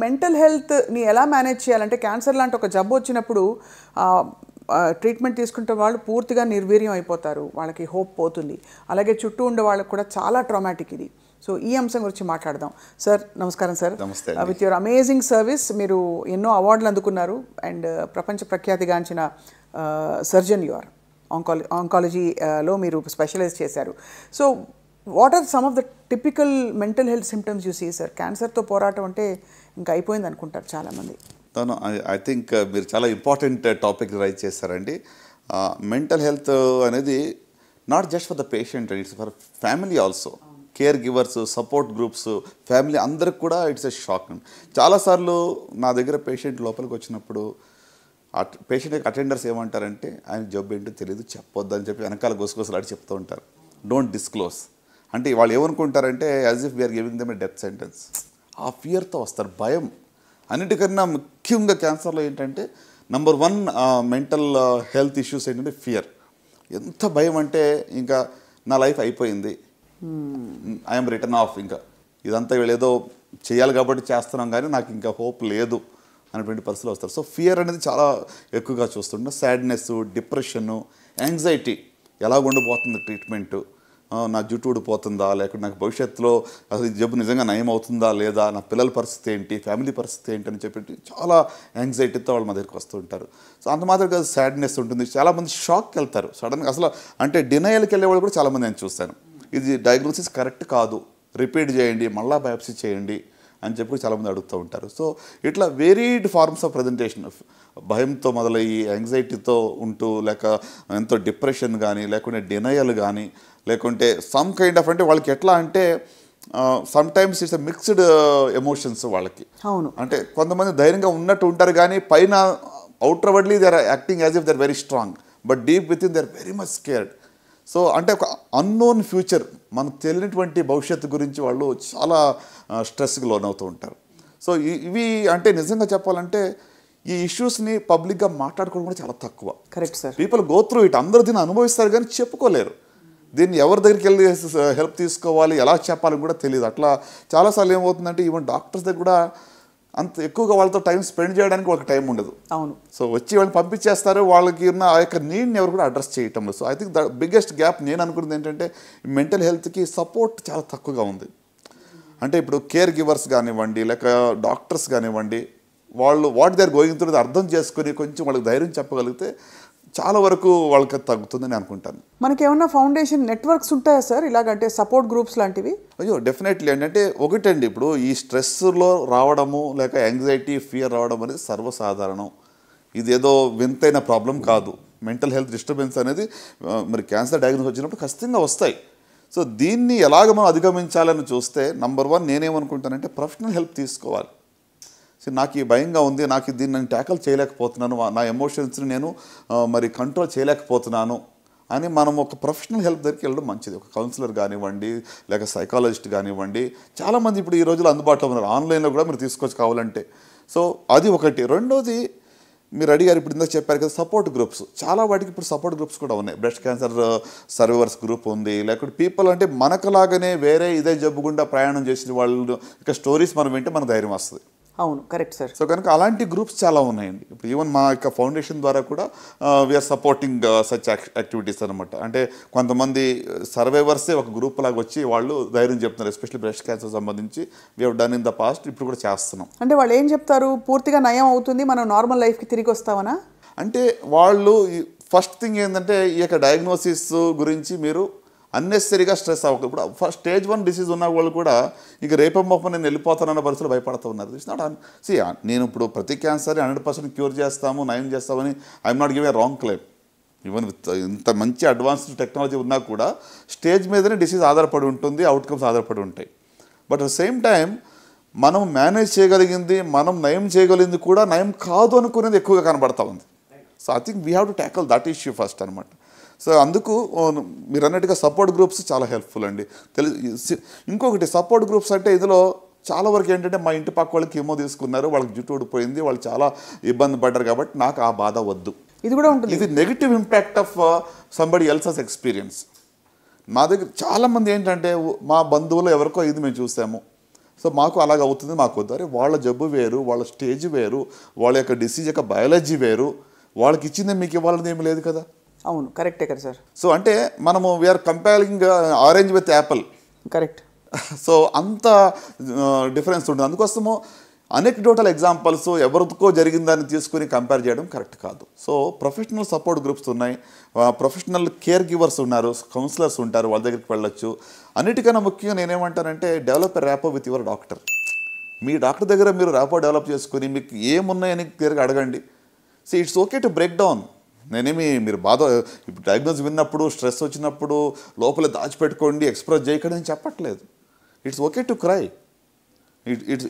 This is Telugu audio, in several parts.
మెంటల్ హెల్త్ని ఎలా మేనేజ్ చేయాలంటే క్యాన్సర్ లాంటి ఒక జబ్బు వచ్చినప్పుడు ట్రీట్మెంట్ తీసుకుంటే వాళ్ళు పూర్తిగా నిర్వీర్యం అయిపోతారు, వాళ్ళకి హోప్ పోతుంది. అలాగే చుట్టూ ఉండే వాళ్ళకి కూడా చాలా ట్రామాటిక్ ఇది. సో ఈ అంశం గురించి మాట్లాడదాం. సార్ నమస్కారం సార్. నమస్తే. విత్ యువర్ అమేజింగ్ సర్వీస్ మీరు ఎన్నో అవార్డులు అందుకున్నారు అండ్ ప్రపంచ ప్రఖ్యాతిగాంచిన సర్జన్ యు ఆర్. ఆంకాలజీలో మీరు స్పెషలైజ్ చేశారు. So what are some of the typical mental health symptoms you see sir? క్యాన్సర్తో పోరాటం అంటే ఇంకా అయిపోయింది అనుకుంటారు చాలామంది. ఐ థింక్ మీరు చాలా ఇంపార్టెంట్ టాపిక్ రైజ్ చేస్తారండి. మెంటల్ హెల్త్ అనేది not just for the patient, it's for family also. Care givers, support groups, family అందరికి కూడా ఇట్స్ ఎ షాక్. చాలాసార్లు నా దగ్గర పేషెంట్ లోపలికి వచ్చినప్పుడు పేషెంట్ అటెండర్స్ ఏమంటారంటే ఆయన జబ్బు ఏంటో తెలియదు, చెప్పొద్దని చెప్పి వెనకాల గొసగొసలాడి చెప్తూ ఉంటారు. డోంట్ డిస్క్లోజ్ అంటే వాళ్ళు ఏమనుకుంటారంటే as if we are giving them a death sentence. ఆ ఫియర్తో వస్తారు, భయం. అన్నిటికన్నా ముఖ్యంగా క్యాన్సర్లో ఏంటంటే నంబర్ 1 మెంటల్ హెల్త్ ఇష్యూస్ ఏంటంటే ఫియర్. ఎంత భయం అంటే ఇంకా నా లైఫ్ అయిపోయింది, ఐఎమ్ రిటర్న్ ఆఫ్, ఇంకా ఇదంతా వీళ్ళేదో చేయాలి కాబట్టి చేస్తున్నాం కానీ నాకు ఇంకా హోప్ లేదు అనేటువంటి పరిస్థితులు వస్తారు. సో ఫియర్ అనేది చాలా ఎక్కువగా చూస్తుంటాం. సాడ్నెస్, డిప్రెషను, యాంగ్జైటీ, ఎలా ఉండిపోతుంది ట్రీట్మెంటు, నా జుట్టు ఊడిపోతుందా, లేకపోతే నాకు భవిష్యత్తులో అసలు ఈ జబ్బు నిజంగా నయం అవుతుందా లేదా, నా పిల్లల పరిస్థితి ఏంటి, ఫ్యామిలీ పరిస్థితి ఏంటి అని చెప్పి చాలా యాంగ్జైటీతో వాళ్ళు మా దగ్గరికి వస్తూ ఉంటారు. సో అంత మాత్రం సాడ్నెస్ ఉంటుంది. చాలామంది షాక్కి వెళ్తారు సడన్గా, అసలు అంటే డినయల్కి వెళ్ళే వాళ్ళు కూడా చాలామంది నేను చూస్తాను. ఇది డయాగ్నోసిస్ కరెక్ట్ కాదు, రిపీట్ చేయండి, మళ్ళీ బయాప్సీ చేయండి అని చెప్పి చాలామంది అడుగుతూ ఉంటారు. సో ఇట్లా వేరీడ్ ఫార్మ్స్ ఆఫ్ ప్రజెంటేషన్, భయంతో మొదలయ్యి యాంగ్జైటీతో ఉంటూ, లేక ఎంతో డిప్రెషన్ కానీ, లేకుంటే డినయల్ కానీ, లేకుంటే సమ్ కైండ్ ఆఫ్ అంటే వాళ్ళకి ఎట్లా అంటే sometimes it's mixed emotions వాళ్ళకి. అవును, అంటే కొంతమంది ధైర్యంగా ఉన్నట్టు ఉంటారు కానీ పైన outwardly they are acting as if they are very strong, but deep within they are very much scared. So అంటే ఒక అన్నోన్ ఫ్యూచర్, మనకు తెలియనటువంటి భవిష్యత్తు గురించి వాళ్ళు చాలా స్ట్రెస్కి లోనవుతూ ఉంటారు. సో ఇవి అంటే నిజంగా చెప్పాలంటే ఈ ఇష్యూస్ని పబ్లిక్గా మాట్లాడుకోవడం కూడా చాలా తక్కువ. Correct sir. People go through it, అందరూ దీన్ని అనుభవిస్తారు కానీ చెప్పుకోలేరు. దీన్ని ఎవరి దగ్గరికి వెళ్ళి హెల్ప్ తీసుకోవాలి, ఎలా చెప్పాలని కూడా తెలియదు. అట్లా చాలాసార్లు ఏమవుతుందంటే ఈవెన్ డాక్టర్స్ దగ్గర కూడా అంత ఎక్కువగా వాళ్ళతో టైం స్పెండ్ చేయడానికి వాళ్ళకి టైం ఉండదు. అవును. సో వచ్చి వాళ్ళని పంపించేస్తారు, వాళ్ళకి ఉన్న ఆ యొక్క నీడ్ని ఎవరు కూడా అడ్రస్ చేయటం లేదు. So I think the biggest gap నేను అనుకున్నది ఏంటంటే మెంటల్ హెల్త్కి సపోర్ట్ చాలా తక్కువగా ఉంది. అంటే ఇప్పుడు కేర్ గివర్స్ కానివ్వండి, లేక డాక్టర్స్ కానివ్వండి, వాళ్ళు what they are going through అర్థం చేసుకుని కొంచెం వాళ్ళకి ధైర్యం చెప్పగలిగితే చాలా వరకు వాళ్ళకి తగ్గుతుందని అనుకుంటాను. మనకి ఏమన్నా ఫౌండేషన్ నెట్వర్క్స్ ఉంటాయా సార్ ఇలాగంటే సపోర్ట్ గ్రూప్స్ లాంటివి? అయ్యో డెఫినెట్లీ అండి. అంటే ఒకటండి, ఇప్పుడు ఈ స్ట్రెస్లో రావడము లేక యాంగ్జైటీ, ఫియర్ రావడం అనేది సర్వసాధారణం. ఇదేదో వింతైన ప్రాబ్లం కాదు. మెంటల్ హెల్త్ డిస్టర్బెన్స్ అనేది మరి క్యాన్సర్ డయాగ్నోస్ వచ్చినప్పుడు ఖచ్చితంగా వస్తాయి. సో దీన్ని ఎలాగ మనం అధిగమించాలని చూస్తే నంబర్ 1 నేనేమనుకుంటానంటే ప్రొఫెషనల్ హెల్ప్ తీసుకోవాలి. సో నాకు ఈ భయంగా ఉంది, నాకు దీన్ని నేను ట్యాకల్ చేయలేకపోతున్నాను, నా ఎమోషన్స్ని నేను మరి కంట్రోల్ చేయలేకపోతున్నాను అని మనం ఒక ప్రొఫెషనల్ హెల్ప్ దగ్గరికి వెళ్ళడం మంచిది. ఒక కౌన్సిలర్ కానివ్వండి, లేక సైకాలజిస్ట్ కానివ్వండి, చాలామంది ఇప్పుడు ఈ రోజుల్లో అందుబాటులో ఉన్నారు, ఆన్లైన్లో కూడా మీరు తీసుకొచ్చి కావాలంటే. సో అది ఒకటి. రెండోది మీరు అడిగారు, ఇప్పుడు ఇందాక చెప్పారు కదా సపోర్ట్ గ్రూప్స్, చాలా వాటికి ఇప్పుడు సపోర్ట్ గ్రూప్స్ కూడా ఉన్నాయి. బ్రెస్ట్ క్యాన్సర్ సర్వైవర్స్ గ్రూప్ ఉంది, లేకపోతే పీపుల్ అంటే మనకులాగానే వేరే ఇదే జబ్బు గుండా ప్రయాణం చేసిన వాళ్ళు ఇక స్టోరీస్ మనం వింటే మనకు ధైర్యం వస్తుంది. అవును, కరెక్ట్ సార్. సో కనుక అలాంటి గ్రూప్స్ చాలా ఉన్నాయండి. ఇప్పుడు ఈవెన్ మా యొక్క ఫౌండేషన్ ద్వారా కూడా వీఆర్ సపోర్టింగ్ సచ్ యాక్టివిటీస్ అనమాట. అంటే కొంతమంది సర్వైవర్సే ఒక గ్రూప్ లాగా వచ్చి వాళ్ళు ధైర్యం చెప్తున్నారు, ఎస్పెషల్లీ బ్రెస్ట్ క్యాన్సర్ సంబంధించి we have done in the past, ఇప్పుడు కూడా చేస్తున్నాం. అంటే వాళ్ళు ఏం చెప్తారు, పూర్తిగా నయం అవుతుంది, మనం నార్మల్ లైఫ్కి తిరిగి వస్తామనా? అంటే వాళ్ళు ఫస్ట్ థింగ్ ఏంటంటే ఈ యొక్క డయాగ్నోసిస్ గురించి మీరు అన్నెసరీగా స్ట్రెస్ అవ్వకూడదు. ఇప్పుడు ఫస్ట్ స్టేజ్ 1 డిసీజ్ ఉన్న వాళ్ళు కూడా ఇక రేపమ్మప్ప నేను వెళ్ళిపోతానన్న పరిస్థితులు భయపడుతూ ఉన్నారు. ఇట్స్ నాట్ నేను ఇప్పుడు ప్రతి క్యాన్సర్ 100% క్యూర్ చేస్తాము, నయం చేస్తామని I'm not give a wrong claim. Even with ఇంత మంచి అడ్వాన్స్డ్ టెక్నాలజీ ఉన్నా కూడా స్టేజ్ మీదనే డిసీజ్ ఆధారపడి ఉంటుంది, అవుట్కమ్స్ ఆధారపడి ఉంటాయి. But at the same time మనం మేనేజ్ చేయగలిగింది, మనం నయం చేయగలిగింది కూడా నయం కాదు అనుకునేది ఎక్కువగా కనబడతా ఉంది. So I think we have to ట్యాకల్ that issue first అనమాట. సో అందుకు మీరు అన్నట్టుగా సపోర్ట్ గ్రూప్స్ చాలా హెల్ప్ఫుల్ అండి. ఇంకొకటి సపోర్ట్ గ్రూప్స్ అంటే ఇందులో చాలా వరకు ఏంటంటే మా ఇంటి పక్క వాళ్ళకి ఏమో తీసుకున్నారు, వాళ్ళకి జుట్టు ఊడిపోయింది, వాళ్ళు చాలా ఇబ్బంది పడ్డారు కాబట్టి నాకు ఆ బాధ వద్దు, ఇది కూడా ఉంటుంది. ఇది negative impact of somebody else's experience. మా దగ్గర చాలామంది ఏంటంటే మా బంధువులు ఎవరికో ఇది మేము చూసాము, సో మాకు అలాగ అవుతుంది, మాకు వద్దు. అరే వాళ్ళ జబ్బు వేరు, వాళ్ళ స్టేజ్ వేరు, వాళ్ళ యొక్క డిసీజ్ యొక్క బయాలజీ వేరు, వాళ్ళకి ఇచ్చిందే మీకు ఇవ్వాలని ఏమి లేదు కదా. అవును, కరెక్టే కదా సార్. సో అంటే మనము we are comparing orange with apple. Correct. So అంత డిఫరెన్స్ ఉంటుంది. అందుకోసము అనెక్డోటల్ ఎగ్జాంపుల్స్ ఎవరికో జరిగిందని తీసుకుని కంపేర్ చేయడం కరెక్ట్ కాదు. సో ప్రొఫెషనల్ సపోర్ట్ గ్రూప్స్ ఉన్నాయి, ప్రొఫెషనల్ కేర్ గివర్స్ ఉన్నారు, కౌన్సిలర్స్ ఉంటారు, వాళ్ళ దగ్గరికి వెళ్ళొచ్చు. అన్నిటికన్నా ముఖ్యంగా నేనేమంటానంటే develop a rapport with your doctor. మీ డాక్టర్ దగ్గర మీరు ర్యాపో డెవలప్ చేసుకుని మీకు ఏమున్నాయని క్లియర్గా అడగండి. So it's okay to break down. నేనేమి మీరు బాధ ఇప్పుడు డయాగ్నోస్ విన్నప్పుడు స్ట్రెస్ వచ్చినప్పుడు లోపల దాచిపెట్టుకోండి, ఎక్స్ప్రెస్ చేయకండి అని చెప్పట్లేదు. It's okay to cry,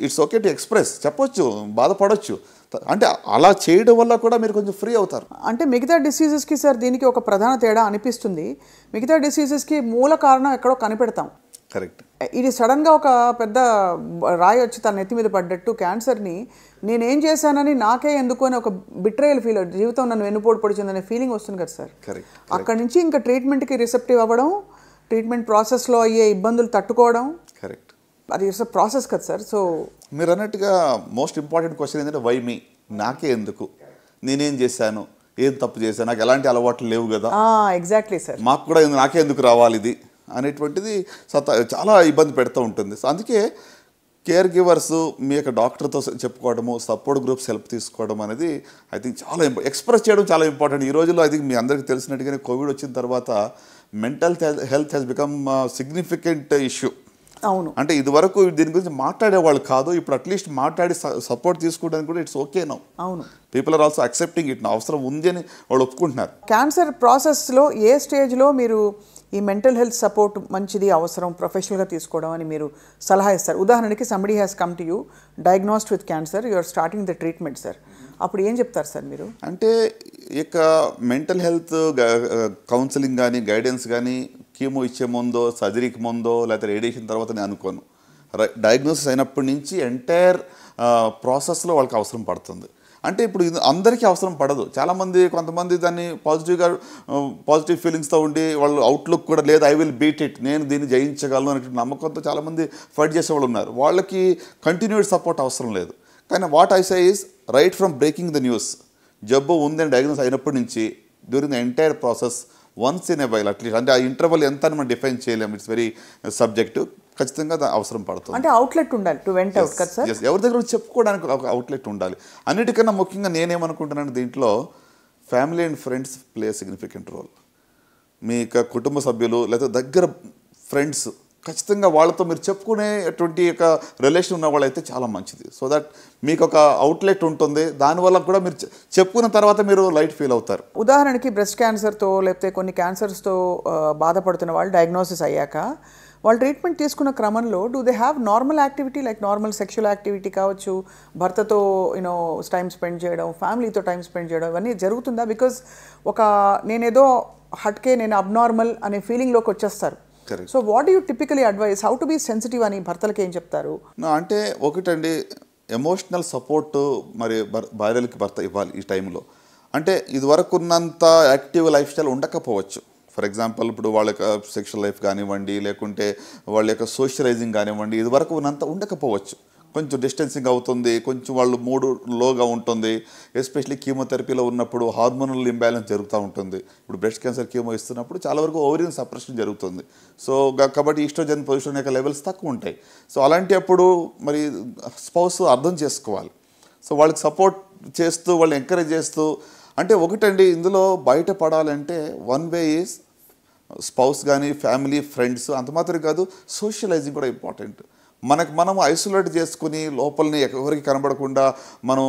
it's okay to express, చెప్పొచ్చు, బాధపడవచ్చు. అంటే అలా చేయడం వల్ల కూడా మీరు కొంచెం ఫ్రీ అవుతారు. అంటే మిగతా డిసీజెస్కి సార్ దీనికి ఒక ప్రధాన తేడా అనిపిస్తుంది. మిగతా డిసీజెస్కి మూల కారణం ఎక్కడో కనిపెడతాం. కరెక్ట్. ఇది సడన్గా ఒక పెద్ద రాయి వచ్చి తన నెత్తి మీద పడ్డట్టు క్యాన్సర్ని నేనేం చేశానని నాకే ఎందుకు అని ఒక బిట్రేయల్ ఫీల్, జీవితం నన్ను వెన్నుపోటు పొడిచిందనే ఫీలింగ్ వస్తుంది కదా సార్. కరెక్ట్. అక్కడి నుంచి ఇంకా ట్రీట్మెంట్కి రిసెప్టివ్ అవ్వడం, ట్రీట్మెంట్ ప్రాసెస్లో అయ్యే ఇబ్బందులు తట్టుకోవడం. కరెక్ట్. అది ఇట్స్ ప్రాసెస్ కదా సార్. సో మీరు అన్నట్టుగా మోస్ట్ ఇంపార్టెంట్ క్వశ్చన్ ఏంటంటే వై మీ, నాకే ఎందుకు, నేనేం చేశాను, ఏం తప్పు చేశాను, నాకు ఎలాంటి అలవాట్లు లేవు కదా, ఎగ్జాక్ట్లీ సార్, మాకు కూడా నాకే ఎందుకు రావాలి ఇది అనేటువంటిది చాలా ఇబ్బంది పెడుతూ ఉంటుంది. సో అందుకే కేర్ గివర్స్ మీ యొక్క డాక్టర్తో చెప్పుకోవడము, సపోర్ట్ గ్రూప్స్ హెల్ప్ తీసుకోవడం అనేది ఐ థింక్ చాలా ఎక్స్ప్రెస్ చేయడం చాలా ఇంపార్టెంట్. ఈ రోజుల్లో ఐ థింక్ మీ అందరికీ తెలిసినట్టుగానే కోవిడ్ వచ్చిన తర్వాత mental health has become significant issue. అవును. అంటే ఇది వరకు దీని గురించి మాట్లాడేవాళ్ళు కాదు, ఇప్పుడు అట్లీస్ట్ మాట్లాడి సపోర్ట్ తీసుకోవడానికి కూడా ఇట్స్ ఓకే నౌ. అవును. People are also accepting it. అవసరం ఉంది అని వాళ్ళు ఒప్పుకుంటున్నారు. క్యాన్సర్ ప్రాసెస్లో ఏ స్టేజ్లో మీరు ఈ మెంటల్ హెల్త్ సపోర్ట్ మంచిది, అవసరం, ప్రొఫెషనల్గా తీసుకోవడం అని మీరు సలహా ఇస్తారు? ఉదాహరణకి somebody has come to you diagnosed with cancer, you are starting the treatment sir, అప్పుడు ఏం చెప్తారు సార్ మీరు? అంటే ఇక మెంటల్ హెల్త్ కౌన్సిలింగ్ కానీ గైడెన్స్ కానీ కీమో ఇచ్చే ముందో, సర్జరీకి ముందో, లేకపోతే రేడియేషన్ తర్వాత నేను అనుకోను. డయాగ్నోసిస్ అయినప్పటి నుంచి ఎంటైర్ ప్రాసెస్లో వాళ్ళకి అవసరం పడుతుంది. అంటే ఇప్పుడు ఇది అందరికీ అవసరం పడదు. చాలామంది కొంతమంది దాన్ని పాజిటివ్ ఫీలింగ్స్తో ఉండి వాళ్ళు అవుట్లుక్ కూడా లేదు, ఐ విల్ బీట్ ఇట్, నేను దీన్ని జయించగలను అనేటువంటి నమ్మకంతో చాలామంది ఫైట్ చేసేవాళ్ళు ఉన్నారు. వాళ్ళకి కంటిన్యూడ్ సపోర్ట్ అవసరం లేదు. కానీ what I say is right from breaking the news, జబ్బు ఉందని డయాగ్నోస్ అయినప్పటి నుంచి during the entire process once in a while at least, అంటే ఆ ఇంటర్వల్ ఎంత అని మనం డిఫైన్ చేయలేము, ఇట్స్ వెరీ సబ్జెక్టివ్, ఖచ్చితంగా అవసరం పడుతుంది. అంటే అవుట్లెట్ ఉండాలి టు వెంట్ అవుట్ కదా సార్. ఎవరి దగ్గర చెప్పుకోవడానికి ఒక అవుట్లెట్ ఉండాలి. అన్నిటికన్నా ముఖ్యంగా నేనేమనుకుంటున్నాను దీంట్లో family and friends play significant role. మీ కుటుంబ సభ్యులు లేదా దగ్గర ఫ్రెండ్స్ ఖచ్చితంగా వాళ్ళతో మీరు చెప్పుకునేటువంటి యొక్క రిలేషన్ ఉన్న వాళ్ళైతే చాలా మంచిది. సో దట్ మీకు ఒక అవుట్లెట్ ఉంటుంది, దానివల్ల కూడా మీరు చెప్పుకున్న తర్వాత మీరు లైట్ ఫీల్ అవుతారు. ఉదాహరణకి బ్రెస్ట్ క్యాన్సర్తో లేకపోతే కొన్ని క్యాన్సర్స్తో బాధపడుతున్న వాళ్ళు డయాగ్నోసిస్ అయ్యాక వాళ్ళు ట్రీట్మెంట్ తీసుకున్న క్రమంలో do they have normal activity like normal sexual activity కావచ్చు, భర్తతో టైం స్పెండ్ చేయడం, ఫ్యామిలీతో టైం స్పెండ్ చేయడం, ఇవన్నీ జరుగుతుందా? బికాజ్ నేనేదో హట్కే, నేను అబ్నార్మల్ అనే ఫీలింగ్లోకి వచ్చేస్తారు. So what you typically advise, how to be sensitive అని భర్తలకి ఏం చెప్తారు? అంటే ఒకటండి, ఎమోషనల్ సపోర్ట్ మరి భార్యలకి భర్త ఇవ్వాలి ఈ టైంలో. అంటే ఇదివరకు ఉన్నంత యాక్టివ్ లైఫ్ స్టైల్ ఉండకపోవచ్చు. ఫర్ ఎగ్జాంపుల్ ఇప్పుడు వాళ్ళ యొక్క సెక్షువల్ లైఫ్ కానివ్వండి, లేకుంటే వాళ్ళ యొక్క సోషలైజింగ్ కానివ్వండి, ఇదివరకు ఉన్నంత ఉండకపోవచ్చు. కొంచెం డిస్టెన్సింగ్ అవుతుంది, కొంచెం వాళ్ళు మూడు లోగా ఉంటుంది. ఎస్పెషలీ కీమోథెరపీలో ఉన్నప్పుడు హార్మోనల్ ఇంబ్యాలెన్స్ జరుగుతూ ఉంటుంది. ఇప్పుడు బ్రెస్ట్ క్యాన్సర్ కీమో ఇస్తున్నప్పుడు చాలా వరకు ఓవరియన్ సప్రెషన్ జరుగుతుంది. సో కాబట్టి ఈస్ట్రోజన్ పొజిషన్ యొక్క లెవెల్స్ తక్కువ ఉంటాయి. సో అలాంటి అప్పుడు మరి స్పౌస్ అర్థం చేసుకోవాలి. సో వాళ్ళకి సపోర్ట్ చేస్తూ, వాళ్ళని ఎంకరేజ్ చేస్తూ, అంటే ఒకటండి ఇందులో బయటపడాలంటే వన్ వే ఈజ్ స్పౌస్ కానీ ఫ్యామిలీ ఫ్రెండ్స్, అంత మాత్రం కాదు, సోషలైజింగ్ కూడా ఇంపార్టెంట్. మనం ఐసోలేట్ చేసుకుని లోపలని ఎవరికి కనబడకుండా మనం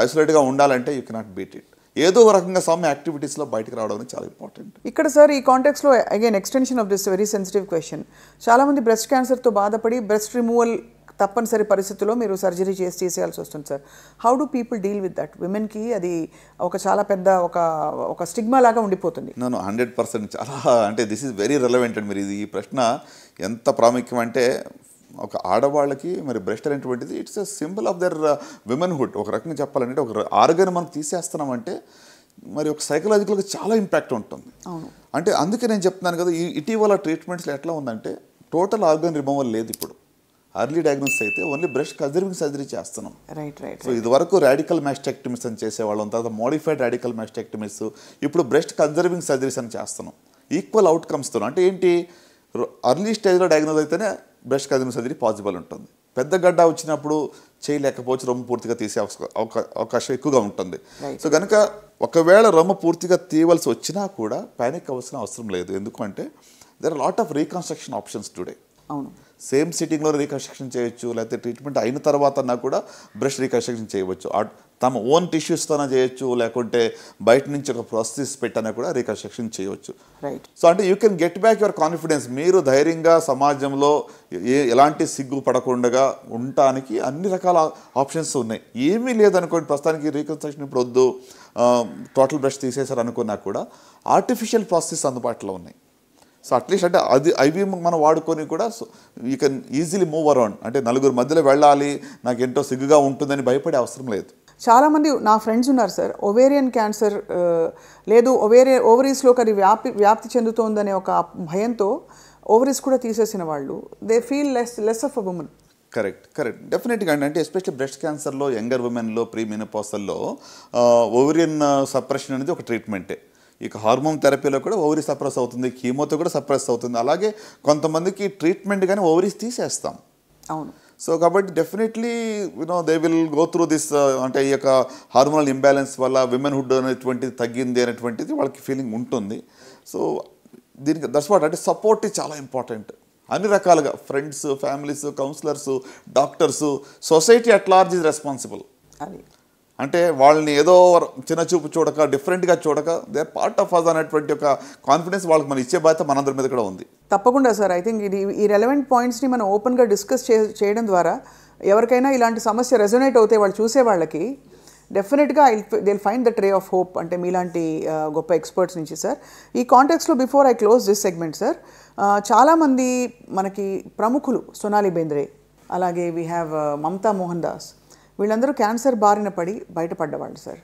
ఐసోలేట్గా ఉండాలంటే యూ కెనాట్ బీట్ ఇట్. ఏదో రకంగా సమ్ యాక్టివిటీస్లో బయటకు రావడం అనేది చాలా ఇంపార్టెంట్. ఇక్కడ సార్ ఈ కాంటెక్స్లో again extension of this very sensitive question, చాలామంది బ్రెస్ట్ క్యాన్సర్తో బాధపడి బ్రెస్ట్ రిమూవల్ తప్పనిసరి పరిస్థితుల్లో మీరు సర్జరీ చేసేయాల్సి వస్తుంది sir. How do people deal with that? విమెన్కి అది ఒక చాలా పెద్ద ఒక స్టిగ్మా లాగా ఉండిపోతుంది. నేను 100% చాలా, అంటే దిస్ ఈజ్ వెరీ రెలవెంట్ అండి. మీరు ఈ ప్రశ్న ఎంత ప్రాముఖ్యం అంటే, ఒక ఆడవాళ్ళకి మరి బ్రెస్ట్ అనేటువంటిది it's a symbol of their womanhood. ఒక రకంగా చెప్పాలంటే ఒక ఆర్గన్ మనం తీసేస్తున్నామంటే మరి ఒక సైకలాజికల్గా చాలా ఇంపాక్ట్ ఉంటుంది. అంటే అందుకే నేను చెప్తున్నాను కదా, ఈ ఇటీవల ట్రీట్మెంట్స్లో ఎట్లా ఉందంటే టోటల్ ఆర్గన్ రిమూవల్ లేదు ఇప్పుడు. అర్లీ డయాగ్నోసిస్ అయితే ఓన్లీ బ్రెస్ట్ కన్జర్వింగ్ సర్జరీ చేస్తున్నాం. Right right. సో ఇదివరకు రాడికల్ మాస్టెక్టమీస్ అని చేసేవాళ్ళం, తర్వాత మోడిఫైడ్ రాడికల్ మాస్టెక్టమీస్, ఇప్పుడు బ్రెస్ట్ కన్జర్వింగ్ సర్జరీస్ అని చేస్తున్నాం. ఈక్వల్ అవుట్కమ్స్తో. అంటే ఏంటి, అర్లీ స్టేజ్లో డయాగ్నోస్ అయితేనే బ్రెస్ట్ కన్జర్వింగ్ సర్జరీ పాసిబుల్ ఉంటుంది. పెద్ద గడ్డ వచ్చినప్పుడు చేయలేకపోవచ్చు, రొమ్ము పూర్తిగా తీసే అవకాశం ఎక్కువగా ఉంటుంది. సో కనుక ఒకవేళ రొమ్ము పూర్తిగా తీయవలసి వచ్చినా కూడా పానిక్ అవ్వాల్సిన అవసరం లేదు. ఎందుకంటే there are lot of reconstruction options today. అవును, సేమ్ సిట్టింగ్లో రీకన్స్ట్రక్షన్ చేయొచ్చు, లేకపోతే ట్రీట్మెంట్ అయిన తర్వాత కూడా బ్రెస్ట్ రీకన్స్ట్రక్షన్ చేయవచ్చు. తమ ఓన్ టిష్యూస్తోనే చేయొచ్చు, లేకుంటే బయట నుంచి ఒక ప్రాసెస్ పెట్టానా కూడా రీకన్స్ట్రక్షన్ చేయవచ్చు. రైట్. సో అంటే you can get back your confidence. మీరు ధైర్యంగా సమాజంలో ఎలాంటి సిగ్గు పడకుండా ఉండటానికి అన్ని రకాల ఆప్షన్స్ ఉన్నాయి. ఏమీ లేదనుకోండి, ప్రస్తుతానికి రీకన్స్ట్రక్షన్ ఇప్పుడు వద్దు, టోటల్ బ్రెస్ట్ తీసేశారు అనుకున్నా కూడా ఆర్టిఫిషియల్ ప్రాసెస్ అందుబాటులో ఉన్నాయి. సో అట్లీస్ట్ అంటే అవి మనం వాడుకొని కూడా you can easily move around. అంటే నలుగురు మధ్యలో వెళ్ళాలి, నాకు ఎంతో సిగ్గుగా ఉంటుందని భయపడే అవసరం లేదు. చాలామంది నా ఫ్రెండ్స్ ఉన్నారు సార్, ఒవేరియన్ క్యాన్సర్ లేదు ఓవరీస్లోకి అది వ్యాప్తి చెందుతోందనే ఒక భయంతో ఓవరీస్ కూడా తీసేసిన వాళ్ళు, they feel less of a woman. Correct డెఫినెట్గా అండి. అంటే ఎస్పెషల్లీ బ్రెస్ట్ క్యాన్సర్లో యంగర్ ఉమెన్లో ప్రీ మెనోపాజల్లో ఓవరియన్ సప్రెషన్ అనేది ఒక ట్రీట్మెంటే. ఇక హార్మోన్ థెరపీలో కూడా ఓవరీ సప్రెస్ అవుతుంది, కీమోతో కూడా సప్రెస్ అవుతుంది. అలాగే కొంతమందికి ట్రీట్మెంట్ కానీ ఓవరీస్ తీసేస్తాం. అవును. సో కాబట్టి definitely they will go through this. అంటే ఈ యొక్క హార్మోనల్ ఇంబ్యాలెన్స్ వల్ల విమెన్హుడ్ అనేటువంటిది తగ్గింది అనేటువంటిది వాళ్ళకి ఫీలింగ్ ఉంటుంది. సో దీనికి దట్స్ వాట్, అంటే సపోర్ట్ చాలా ఇంపార్టెంట్. అన్ని రకాలుగా friends, families, counsellors, doctors, society at large is responsible. అది అంటే వాళ్ళని ఏదో చిన్న చూపు చూడక, డిఫరెంట్గా చూడక, they are part of us అనేటువంటి ఒక కాన్ఫిడెన్స్ వాళ్ళకి మనం ఇచ్చే బాధ్యత మనందరి మీద కూడా ఉంది. తప్పకుండా సార్. ఐ థింక్ ఈ రెలవెంట్ పాయింట్స్ని మనం ఓపెన్గా డిస్కస్ చేయడం ద్వారా ఎవరికైనా ఇలాంటి సమస్య రెజొనేట్ అవుతే వాళ్ళు చూసే వాళ్ళకి డెఫినెట్గా they will find that ray of hope. అంటే మీలాంటి గొప్ప ఎక్స్పర్ట్స్ నుంచి సార్. ఈ కాంటెక్స్లో before I close this segment sir, చాలామంది మనకి ప్రముఖులు, సోనాలి బెంద్రే, అలాగే we have Mamta Mohandas, వీళ్ళందరూ క్యాన్సర్ బారిన పడి బయటపడ్డవాళ్ళు సార్.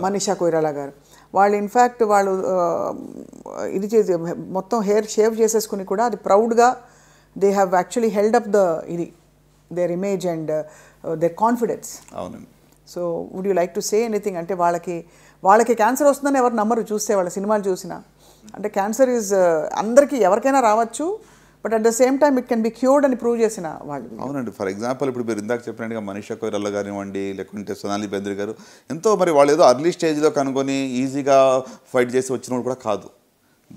మనీషా కొయిరాలా గారు, వాళ్ళు ఇన్ఫ్యాక్ట్ వాళ్ళు ఇది చేసి మొత్తం హెయిర్ షేవ్ చేసేసుకుని కూడా అది ప్రౌడ్గా they have actually held up their image and their confidence. అవునండి. So would you like to say anything? అంటే వాళ్ళకి క్యాన్సర్ వస్తుందని ఎవరు నమ్మరు చూస్తే, వాళ్ళ సినిమాలు చూసినా. అంటే క్యాన్సర్ ఈజ్ అందరికీ ఎవరికైనా రావచ్చు, but at the same time it can be cured అని ప్రూవ్ చేసిన వాళ్ళు. అవునండి. ఫర్ ఎగ్జాంపుల్ ఇప్పుడు మీరు ఇందాక చెప్పినట్టుగా మనీషా కొయిరాలా కానివ్వండి, లేకుంటే సోనాలి బెంద్రే గారు, ఎంతో మరి వాళ్ళు ఏదో అర్లీ స్టేజ్లో కనుగొని ఈజీగా ఫైట్ చేసి వచ్చిన వాళ్ళు కూడా కాదు.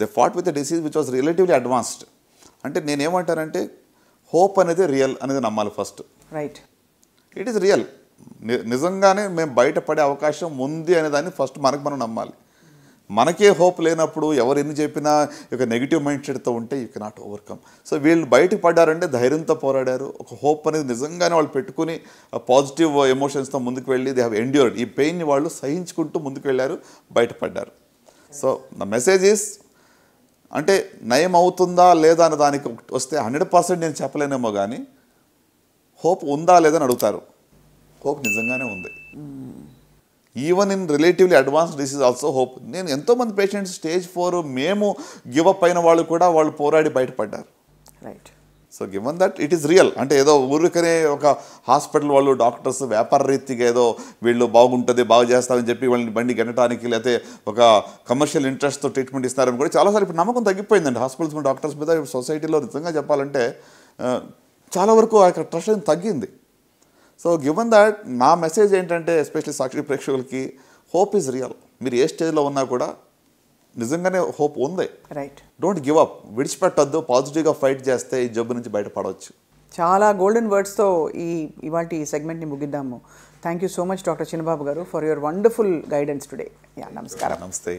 They fought with the disease which was relatively advanced. అంటే నేనేమంటానంటే హోప్ అనేది రియల్ అనేది నమ్మాలి first. Right. It is real. నిజంగానే మేము బయటపడే అవకాశం ఉంది అనే దాన్ని ఫస్ట్ మనం నమ్మాలి. మనకే హోప్ లేనప్పుడు ఎవరు ఎన్ని చెప్పినా ఒక నెగిటివ్ మైండ్ సెట్తో ఉంటే యూ కెనాట్ ఓవర్కమ్. సో వీళ్ళు బయటకు పడ్డారంటే ధైర్యంతో పోరాడారు. ఒక హోప్ అనేది నిజంగానే వాళ్ళు పెట్టుకుని పాజిటివ్ ఎమోషన్స్తో ముందుకు వెళ్ళి దే హ్యావ్ ఎండ్యూర్డ్. ఈ పెయిన్ని వాళ్ళు సహించుకుంటూ ముందుకు వెళ్ళారు, బయటపడ్డారు. సో ద మెసేజ్ ఈస్, అంటే నయం అవుతుందా లేదా అనే దానికి వస్తే 100% నేను చెప్పలేనేమో, కానీ హోప్ ఉందా లేదని అడుగుతారు. హోప్ నిజంగానే ఉంది. Even in relatively advanced disease also hope. నేను ఎంతోమంది పేషెంట్స్ స్టేజ్ 4 మేము గివప్ అయిన వాళ్ళు కూడా వాళ్ళు పోరాడి బయటపడ్డారు. Right. So given that it is real. అంటే ఏదో ఊరికనే ఒక హాస్పిటల్ వాళ్ళు, డాక్టర్స్ వ్యాపార రీతిగా ఏదో వీళ్ళు బాగుంటుంది, బాగు చేస్తారని చెప్పి వాళ్ళని బండి గెట్టడానికి, లేకపోతే ఒక కమర్షియల్ ఇంట్రెస్ట్తో ట్రీట్మెంట్ ఇస్తారని కూడా చాలాసార్లు ఇప్పుడు నమ్మకం తగ్గిపోయిందండి హాస్పిటల్స్ మీద, డాక్టర్స్ మీద. సొసైటీలో నిజంగా చెప్పాలంటే చాలా వరకు ఆ యొక్క ట్రస్ట్ తగ్గింది. సో గివెన్ దట్ నా మెసేజ్ ఏంటంటే ఎస్పెషల్లీ సాక్షి ప్రేక్షకులకి, హోప్ ఈజ్ రియల్. మీరు ఏ స్టేజ్లో ఉన్నా కూడా నిజంగానే హోప్ ఉంది. రైట్. డోంట్ గివ్ అప్, విడిచిపెట్టద్దు, పాజిటివ్గా ఫైట్ చేస్తే ఈ జబ్బు నుంచి బయటపడవచ్చు. చాలా గోల్డెన్ వర్డ్స్తో ఇవాళ ఈ సెగ్మెంట్ని ముగిద్దాము. Thank you so much doctor Chinnababu గారు for your wonderful guidance today. నమస్కారం. నమస్తే.